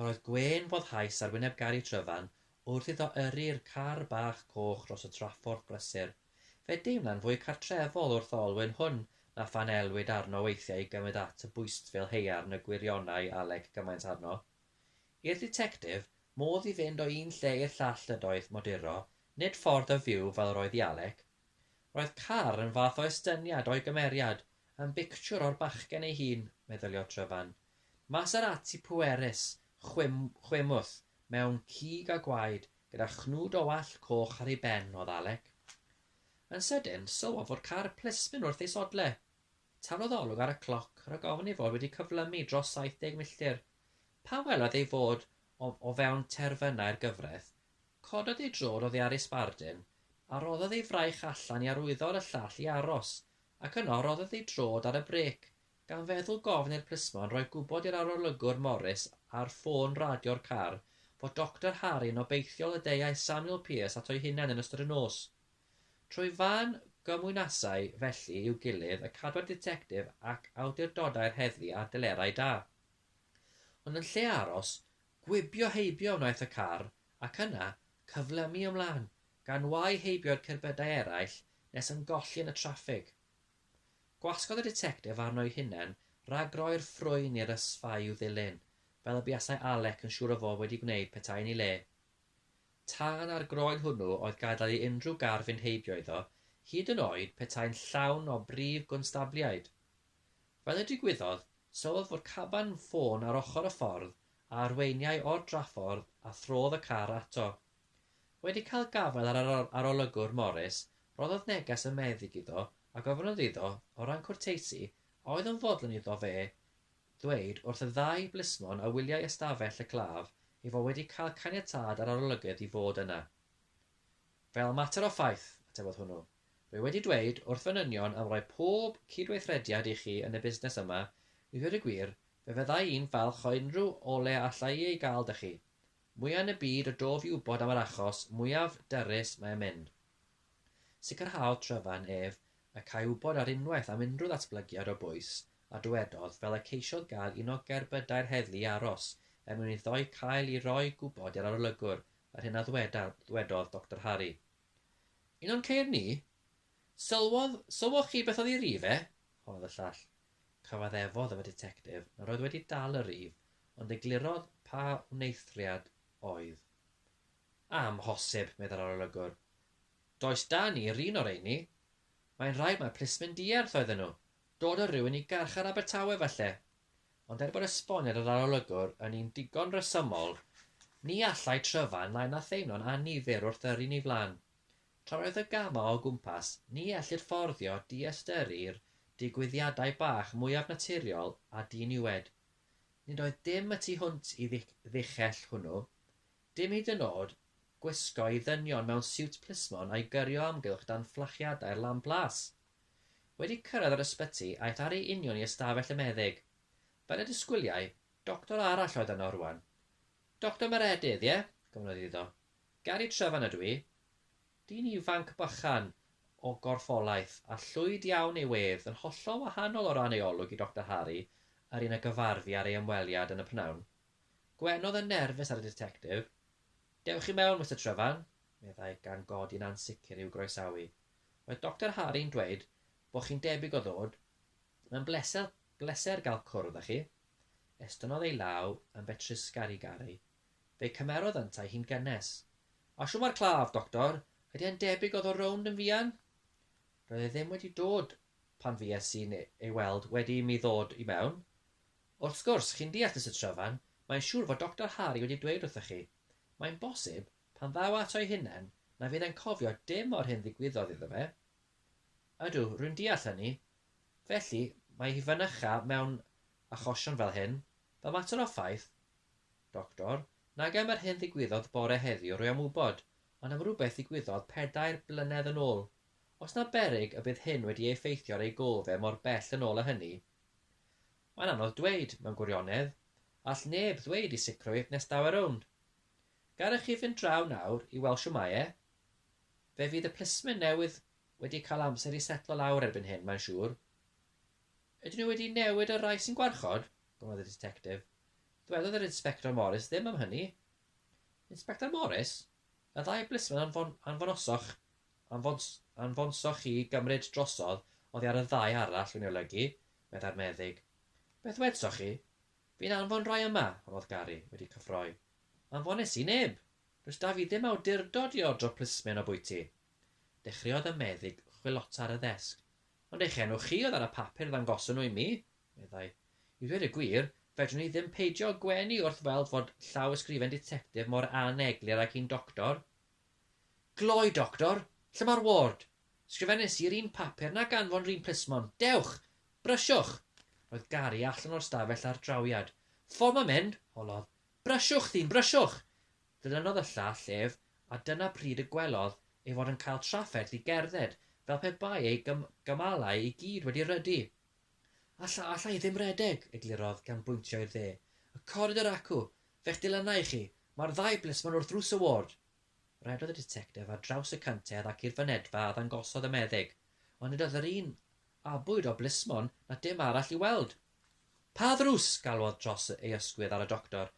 Yr oedd gwên foddhaus ar wyneb Gari Tryfan wrth iddo yrru'r car bach coch dros y traffordd brysur. Fe deimla'n fwy cartrefol wrth olwyn hwn na phan elwyd arno weithiau i gymryd at y bwystfil haearn y gwirionau Alec gymaint arno. I'r ditectif, modd i fynd o un lle i'r llall ydoedd moduro, nid ffordd o fyw fel yr oedd i Alec. Roedd car yn fath o estyniad o'i gymeriad, yn bictiwr o'r bachgen ei hun, meddylio Tryfan. Maserati pwerus, chwimwth, mewn cig a gwaed, gyda chnwd o wall coch ar ei ben oedd Alec. Yn sydyn, sylwodd fod car plismyn wrth ei sodle. Taflodd olwg ar y cloc ar y gofyn ei fod wedi cyflymu dros 70 milltir. Pa welodd ei fod o fewn terfynau'r gyfraith, cododd ei drod oddi ar ei sbardyn, a roddodd ei fraich allan i arwyddo'r y llall i aros, ac yno roddodd ei drod ar y brec, gan feddwl gofyn i'r plismon roi gwybod i'r arolygwr Morris ar ffôn radio'r car fod Dr Harry yn obeithiol y deiau Samuel Pierce at o'i hunain yn ystod y nos. Trwy fan gymwynasau felly i'w gilydd y cadw'r ditectif ac awdurdodau'r heddlu a delerau da. Ond yn lle aros, gwibio heibio wnaeth y car, ac yna cyflymu ymlaen, gan wai heibio'r cerbydau eraill nes yn golli yn y traffig. Gwasgodd y ditectif arno'i hunain rhag roi'r ffrwyn i'r ysfau i'w ddilyn, fel y buasau Alec yn siŵr o fod wedi gwneud petai'n ei le. Tân ar groen hwnnw oedd gadael i unrhyw gar fynd heibio iddo, hyd yn oed petai'n llawn o brif gwnsdabliaid. Fel y digwyddodd, sylwodd fod caban ffôn ar ochr y ffordd a arweiniau o'r draffordd a throdd y car ato. Wedi cael gafael ar arolygwr Morris, roddodd neges y meddyg iddo a gofynodd iddo, o ran cwrteisi, oedd yn fodlon iddo fe ddweud wrth y ddau blismon a wyliau ystafell y claf ei fod wedi cael caniatâd ar arolygydd i fod yna. Fel mater o ffaith, atebodd hwnnw, rwy wedi dweud wrth fy nynion am roi pob cydweithrediad i chi yn y busnes yma, i ddweud y gwir, fe fyddai un falch o unrhyw ole allai ei gael dy chi. Mwyaf yn y byd o dof i wybod am yr achos, mwyaf dyrus mae'n mynd. Sicrhaodd Tryfan ef y cael wybod ar unwaith am unrhyw ddatblygiad o bwys, a dywedodd fel y ceisiodd gael un o gerbydau'r heddlu i aros, mwyn iddo cael ei roi gwybod i'r arolygwr ar hyn a ddwedodd Dr Harry. Un o'n ceir ni? Sylwoch chi beth oedd ei rife? Honodd y llall. Cyfaddefodd y ditectif na roedd wedi dal y rif, ond eglurodd pa wneithriad oedd. Amhosib, medda'r arolygwr. Does da ni'r un o'r eini. Mae'n rhaid mae plismyn dierth oedden nhw. Dod o rywun i garchar Abertawe falle. Ond bod esboniad yr arolygwr yn un digon resymol, ni allai Tryfan nain a theimlo'n annifyr wrth yrru ni flan. Tra roedd y gama o gwmpas, ni ellir fforddio di-ystyru'r digwyddiadau bach mwyaf naturiol a diniwed. Nid oedd dim y tu hwnt i ddichell hwnnw, dim hyd yn oed gwisgo i ddynion mewn siwt plismon a'i gyrio amgylch dan fflachiadau'r lamp blas. Wedi cyrraedd yr ysbyty aeth ar ei union i ystafell y meddyg. Fel y disgwyliau, doctor arall oedd yno rwan. Doctor Meredydd, ie? Gofynodd iddo. Gari Tryfan ydw i. Dyn ifanc bychan o gorffolaeth a llwyd iawn ei wedd yn hollol wahanol o ran ei olwg i Dr Harry ar un y gyfarfu ar ei ymweliad yn y pnawn. Gwenodd yn nerfus ar y detectif. Dewch chi mewn, Mr Tryfan, meddai gan godi'n ansicr i'w groesawu. Roedd Dr Harry'n dweud bod chi'n debyg o ddod. Mae'n bleser gael cwrdd â chi. Estynodd ei law yn betrysgar i Gari. Fe cymerodd yntai hi'n gynnes. A siw mae'r claf, doctor, ydy e'n debyg oedd o Rownd yn fian? Roedd e ddim wedi dod pan fues i'n ei weld wedi mi ddod i mewn. Wrth gwrs, chi'n deall Mr Tryfan, mae'n siŵr fod Dr Harry wedi dweud wrthych chi. Mae'n bosib pan ddaw at o'i hunain na fydd e'n cofio dim o'r hyn ddigwyddodd iddo fe. Ydw, rwy'n deall hynny. Felly, mae hi fynycha mewn achosion fel hyn, fel mater o ffaith. Doctor, nag am yr hyn ddigwyddodd bore heddiw rwy am wybod, ond am rhywbeth ddigwyddodd 4 blynedd yn ôl. Os na beryg y bydd hyn wedi effeithio ar ei golfe mor bell yn ôl â hynny. Mae'n anodd dweud mewn gwirionedd, all neb ddweud i sicrwydd nes daw e Rownd. Garech chi fynd draw nawr i weld siw mae e. Fe fydd y plismyn newydd wedi cael amser i setlo lawr erbyn hyn, mae'n siŵr. Ydyn nhw wedi newid y rai sy'n gwarchod? Gofnodd y detectif. Dwedodd yr Inspector Morris ddim am hynny. Inspector Morris? Y ddau blismon anfonsoch chi gymryd drosodd oddi ar y ddau arall yn ei olygu, medda'r meddyg. Beth wedsoch chi? Fi'n anfon rai yma, anodd Gari wedi cyffroi. Anfones i neb. Does da fi ddim awdurdod i ordro plismen o bwyty. Dechreuodd y meddyg chwilota ar y ddesg. Ond eich enw chi oedd ar y papur ddangosyn nhw i mi, meddai. I ddweud y gwir, fedrwn ni ddim peidio gwenu wrth weld fod llaw ysgrifen detectif mor aneglir ac un doctor. Gloi, doctor, lle mae'r ward? Sgrifennes i'r un papur na ganfon rhywun plismon. Dewch, brysiwch. Roedd Gari allan o'r stafell ar drawiad. Ffom yn mynd, holodd. Brysiwch ddyn, brysiwch! Dylynodd y llall ef, a dyna pryd y gwelodd ei fod yn cael trafferth i gerdded, fel pe bai ei gymalau i gyd wedi rydu. Alla i ddim redeg, eglurodd gan bwyntio i'r dde. Y coridor acw, fe'ch dilynau chi, mae'r ddau blismon wrth ddrws y ward. Redodd y detectif ar draws y cyntedd ac i'r fynedfa a ddangosodd y meddyg, ond nid oedd yr un abwyd o blismon na dim arall i weld. Pa ddrws, galwodd dros ei ysgwydd ar y doctor.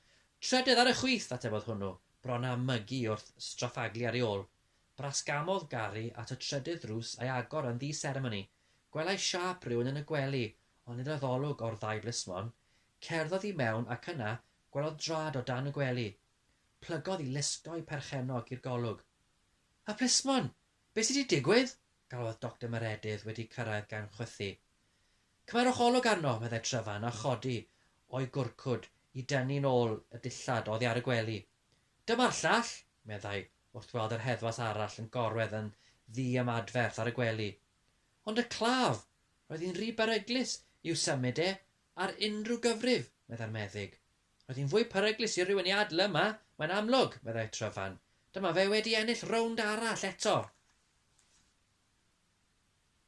Trydydd ar y chwith, atebodd hwnnw, bron a mygu wrth straffaglu ar ei ôl. Brasgamodd Gari at y trydydd ddrws a'i agor yn ddi-seremoni. Gwelai siap rhywun yn y gwely, ond nid oedd olwg o'r ddau blismon. Cerddodd i mewn ac yna gwelodd drad o dan y gwely. Plygodd i listoi perchenog i'r golwg. Y plismon! Be sydd wedi digwydd? Galwodd Dr. Meredydd wedi cyrraedd gan chwythu. Cymerwch olwg arno, meddai Tryfan, a chodi o'i gwrcwd i dynnu nôl y dillad oddi ar y gwely. Dyma'r llall, meddai, wrth weld yr heddwas arall yn gorwedd yn ddi-ymadferth ar y gwely. Ond y claf, roedd hi'n rhy beryglus i'w symud ar unrhyw gyfrif, meddai'r meddyg. Roedd hi'n fwy peryglus i rywun i adl yma, mae'n amlwg, meddai Tryfan. Dyma fe wedi ennill rownd arall eto.